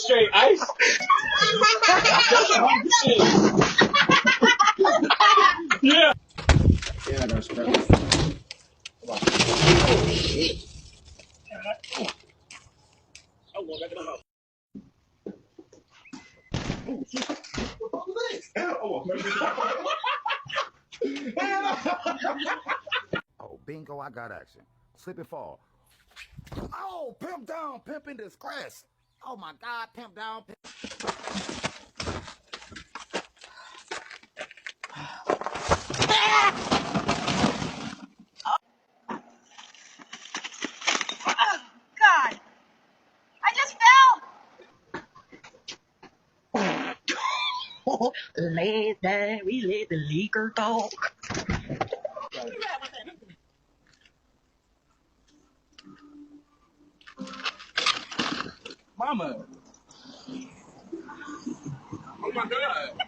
straight ice. Yeah. Yeah, I got scratch. Oh shit. I want back in the house. Oh shit. Oh, bingo, I got action. Slip and fall. Oh, pimp down, pimp in disgrace. Oh my God, pimp down, pimp. God, I just fell. We let the liquor talk. Mama. Oh my God.